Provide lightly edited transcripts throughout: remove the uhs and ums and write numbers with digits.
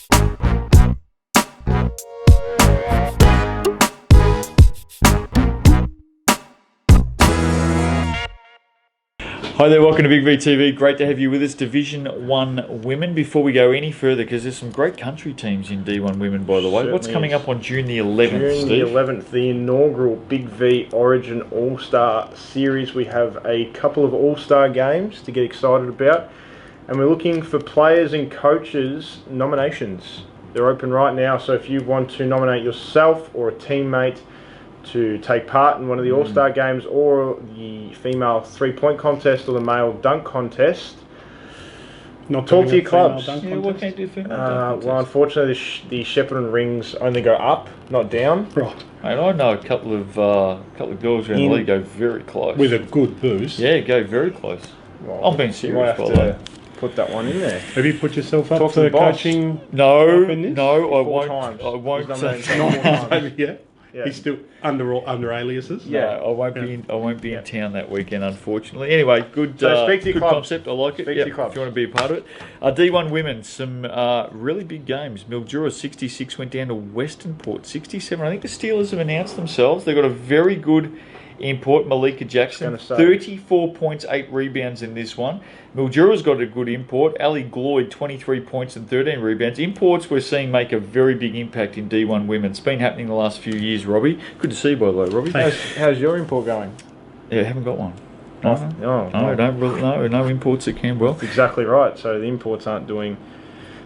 Hi there, welcome to Big V TV. Great to have you with us. Division 1 Women. Before we go any further, because there's some great country teams in D1 Women, by the way. Certainly What's coming up on June the 11th, June Steve? the 11th, the inaugural Big V Origin All-Star Series. We have a couple of All-Star games to get excited about. And we're looking for players and coaches nominations. They're open right now, so if you want to nominate yourself or a teammate to take part in one of the All-Star games or the female three-point contest or the male dunk contest, talk to your clubs. Yeah, what can you do female dunk contest? Well, unfortunately, the Shepparton rings only go up, not down. Right. Mate, I know a couple of girls around the league go very close. With a good boost. Yeah, go very close. Well, I'm being serious, by the way. Put that one in there. Have you put yourself up Talk to for the boss. coaching? No, up in this? no, I Four won't. times. I won't. He's nominated 4 times. Yeah. Yeah. He's still under aliases. Yeah. No, I won't be. I won't be in town that weekend, unfortunately. Anyway, good. So speak to your good clubs. concept. I like it. Speak to your clubs. If you want to be a part of it. D1 Women, some really big games. Mildura 66 went down to Western Port 67. I think the Steelers have announced themselves. They've got a very good import, Malika Jackson, 34 points, 8 rebounds in this one. Mildura's got a good import. Ali Gloyd, 23 points and 13 rebounds. Imports we're seeing make a very big impact in D1 Women. It's been happening the last few years, Robbie. Good to see you, by the way, Robbie. How's your import going? Yeah, haven't got one. No imports at Canberra. That's exactly right. So the imports aren't doing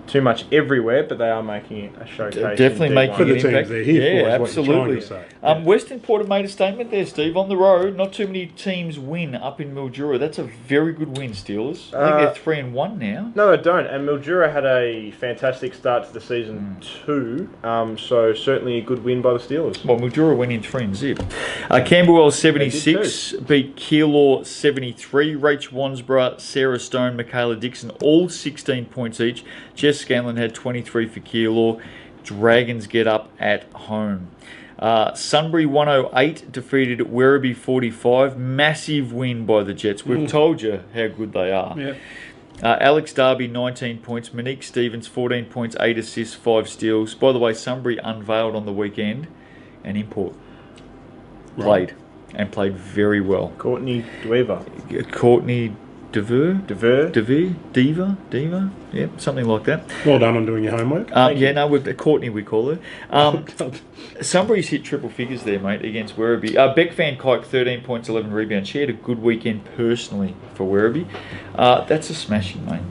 too much everywhere, but they are making it a showcase. Definitely in making For an the teams impact. they're here Yeah, for, is what you're trying absolutely. to say. Western Port have made a statement there, Steve. On the road, not too many teams win up in Mildura. That's a very good win, Steelers. I think they're 3-1 now. No, they don't. And Mildura had a fantastic start to the season too. So certainly a good win by the Steelers. Well, Mildura went in 3-0. Camberwell 76 beat Keilor 73. Rach Wansborough, Sarah Stone, Michaela Dixon, all 16 points each. Jess Scanlon had 23 for Keilor. Dragons get up at home. Sunbury 108 defeated Werribee 45. Massive win by the Jets. We've told you how good they are. Yeah. Alex Darby 19 points. Monique Stevens 14 points, 8 assists, 5 steals. By the way, Sunbury unveiled on the weekend an import. Played very well. Courtney Dweaver. Courtney Diva, yeah, something like that. Well done on doing your homework. Courtney we call her. Sunbury's hit triple figures there, mate, against Werribee. Beck Van Kuyk, 13 points, 11 rebounds. She had a good weekend personally for Werribee. That's a smashing, mate.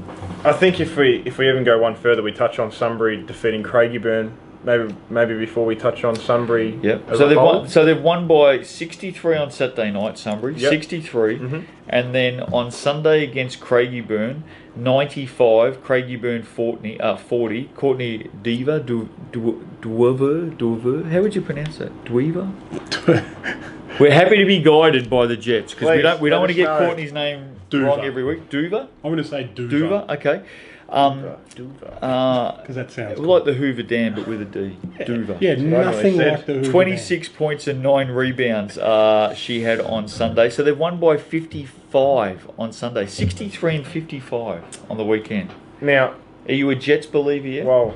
I think if we even go one further, we touch on Sunbury defeating Craigieburn. Maybe before we touch on Sunbury. Yep. So they've won by 63 on Saturday night, Sunbury. 63, and then on Sunday against Craigieburn, 95. Craigieburn 40. Courtney Diva Dweaver. How would you pronounce that? Dweaver. We're happy to be guided by the Jets because we don't want to get Courtney's name wrong every week. Duva. I'm going to say Duva. Duva. Okay. Because that sounds cool. Like the Hoover Dam, but with a D. Duva. Yeah, nothing like the Hoover 26 points and 9 rebounds she had on Sunday. So they've won by 55 on Sunday. 63 and 55 on the weekend. Now, are you a Jets believer yet? Well,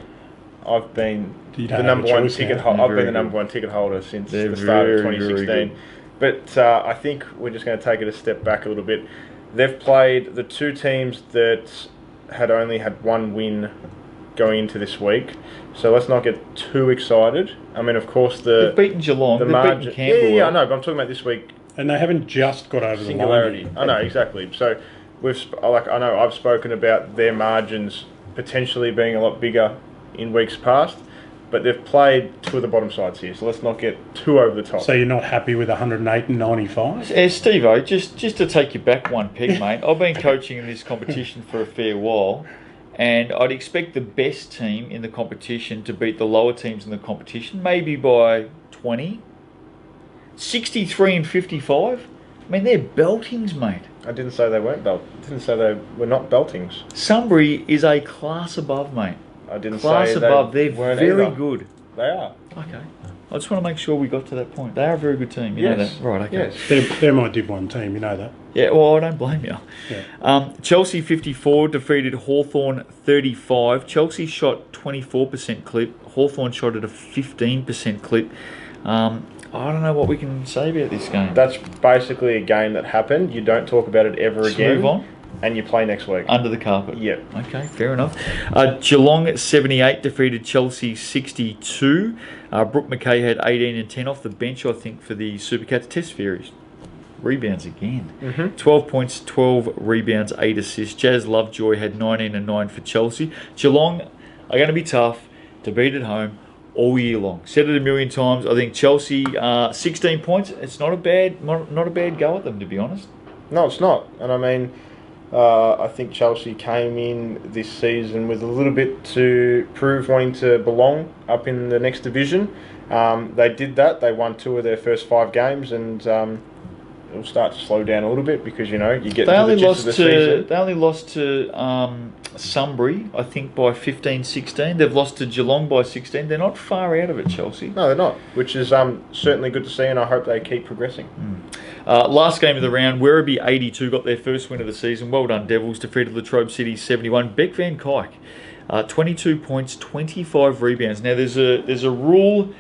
I've been the number one ticket holder. I've been the number one ticket holder since the start of 2016. But I think we're just going to take it a step back a little bit. They've played the two teams that had only had one win going into this week, so let's not get too excited. I mean, of course, they've beaten Geelong, they've beaten Canberra. Yeah, I know, but I'm talking about this week. And they haven't just got over singularity. The line. I know, exactly. So I know I've spoken about their margins potentially being a lot bigger in weeks past, but they've played two of the bottom sides here, so let's not get too over the top. So you're not happy with 108 and 95? Steve-O, just to take you back one peg, mate, I've been coaching in this competition for a fair while, and I'd expect the best team in the competition to beat the lower teams in the competition, maybe by 20. 63 and 55? I mean, they're beltings, mate. I didn't say they weren't I didn't say they were not beltings. Sunbury is a class above, mate. I didn't class say above. They're very either. good. They are. Okay. I just want to make sure we got to that point. They are a very good team. You know that, right? Okay. Yes. They're my Div 1 team, you know that. Yeah. Well, I don't blame you. Yeah. Chelsea 54 defeated Hawthorn 35. Chelsea shot 24% clip. Hawthorn shot at a 15% clip. I don't know what we can say about this game. That's basically a game that happened. You don't talk about it ever again. Move on. And you play next week. Under the carpet. Yeah. Okay, fair enough. Geelong 78 defeated Chelsea 62. Brooke McKay had 18 and 10 off the bench, I think, for the Supercats Test series. Rebounds again. 12 points, 12 rebounds, 8 assists. Jazz Lovejoy had 19 and 9 for Chelsea. Geelong are going to be tough to beat at home all year long. Said it a million times. I think Chelsea 16 points. It's not a bad go at them, to be honest. No, it's not. And I mean, I think Chelsea came in this season with a little bit to prove wanting to belong up in the next division. They did that. They won 2 of their first 5 games, and it'll start to slow down a little bit because you get to the gist of the season. They only lost to Sunbury, I think, by 15-16. They've lost to Geelong by 16. They're not far out of it, Chelsea. No, they're not, which is certainly good to see, and I hope they keep progressing. Last game of the round, Werribee 82 got their first win of the season. Well done, Devils. Defeated Latrobe City 71. Beck Van Kyk, 22 points, 25 rebounds. Now, there's a rule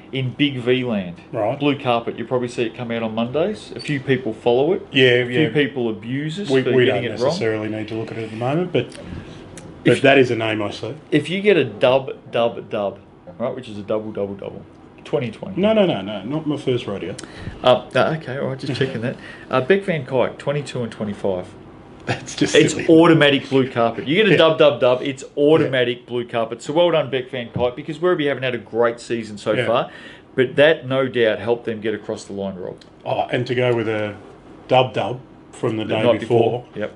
in Big V land. Right. Blue carpet. You probably see it come out on Mondays. A few people follow it. Yeah, A few people abuse us We for don't getting it wrong. necessarily need to look at it at the moment, but that is a name I see. If you get a dub, right, which is a double, 2020. No, not my first rodeo. Okay, all right, just checking that. Beck Van Kyk, 22 and 25. That's just It's silly. automatic blue carpet. You get a dub, it's automatic blue carpet. So well done, Beck Van Kyk, because Werribee haven't had a great season so far. But that, no doubt, helped them get across the line, Rob. Oh, and to go with a dub from the day night before. Yep.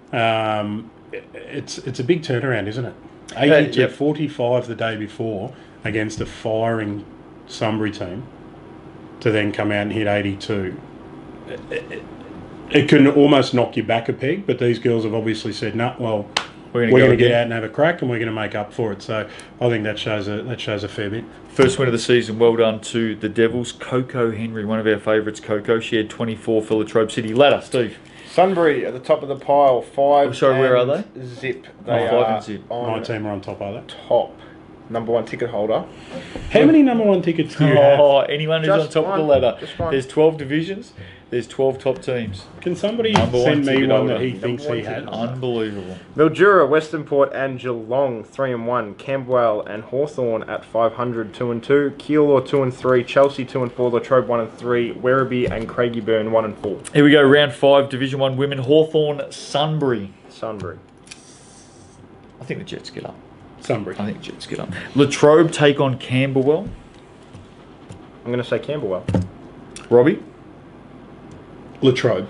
It's a big turnaround, isn't it? 80 to 45 the day before against a firing Sunbury team to then come out and hit 82. It can almost knock you back a peg, but these girls have obviously said, no, well, we're going to get out and have a crack, and we're going to make up for it. So I think that shows a fair bit. First win of the season, well done to the Devils. Coco Henry, one of our favourites, Coco. She had 24 for Latrobe City. Ladder, Steve. Sunbury at the top of the pile, 5. Sorry, where are they? Zip. They 5 and zip. My team are on top, are they? Top. Number 1 ticket holder. How many number 1 tickets do you have? Anyone who's Just on top one. of the ladder. Just one. There's 12 divisions. There's 12 top teams. Can somebody Number one send me ticket one holder. that he thinks Number he one had? Unbelievable. Mildura, Western Port and Geelong 3 and 1. Camberwell and Hawthorn at 500 2 and 2. Keilor 2 and 3. Chelsea 2 and 4. Latrobe 1 and 3. Werribee and Craigieburn 1 and 4. Here we go, round 5, Division 1 women. Hawthorn, Sunbury. Sunbury. I think the Jets get up. Sunbury. I think Jets get up. Latrobe take on Camberwell. I'm going to say Camberwell. Robbie. Latrobe.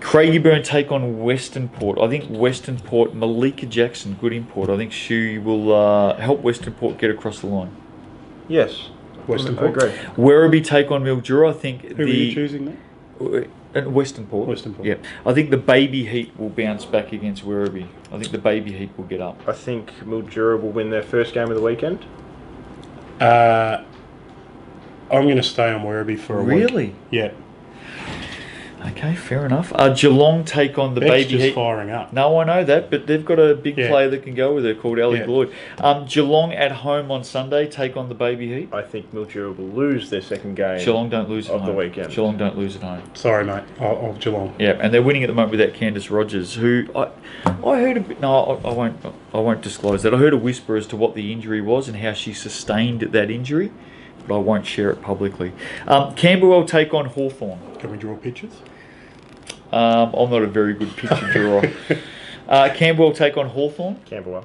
Craigieburn take on Western Port. I think Western Port, Malika Jackson, good import. I think she will help Western Port get across the line. Yes. Western I Port. agree. Werribee take on Mildura. I think Who are you choosing there? Western Port. Western Port. Yeah. I think the Baby Heat will bounce back against Werribee. I think the Baby Heat will get up. I think Mildura will win their first game of the weekend. I'm going to stay on Werribee for a week. Really? Yeah. Okay, fair enough. Geelong take on the Beck's Baby just Heat. firing up. No, I know that, but they've got a big player that can go with her called Ellie Lloyd. Geelong at home on Sunday take on the Baby Heat. I think Mildura will lose their second game. Geelong don't lose at of home. the weekend. Geelong don't lose at home. Sorry, mate. I'll Geelong. Yeah, and they're winning at the moment without Candice Rogers, who I heard a bit. No, I won't disclose that. I heard a whisper as to what the injury was and how she sustained that injury, but I won't share it publicly. Camberwell take on Hawthorn. Can we draw pictures? I'm not a very good picture drawer. Camberwell take on Hawthorn. Camberwell.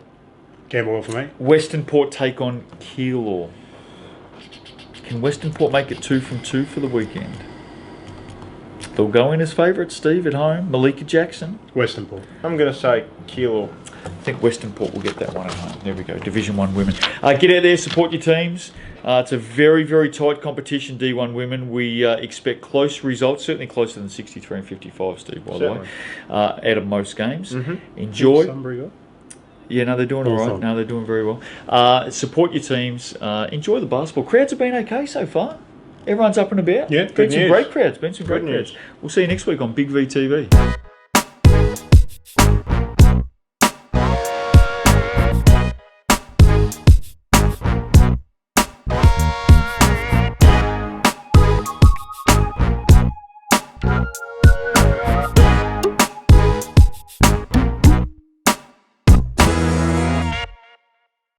Camberwell for me. Western Port take on Keilor. Can Western Port make it 2 from 2 for the weekend? They'll go in as favourites, Steve, at home. Malika Jackson. Western Port. I'm going to say Keilor. I think Western Port will get that one at home. There we go. Division 1 women. Get out there, support your teams. It's a very, very tight competition, D1 women. We expect close results, certainly closer than 63 and 55, Steve, by the way, out of most games. Enjoy. Sunbury got? Yeah, no, they're doing all right. No, they're doing very well. Support your teams. Enjoy the basketball. Crowds have been okay so far. Everyone's up and about. Yeah, Been good some news. great crowds. Been some great Good crowds. news. We'll see you next week on Big V TV.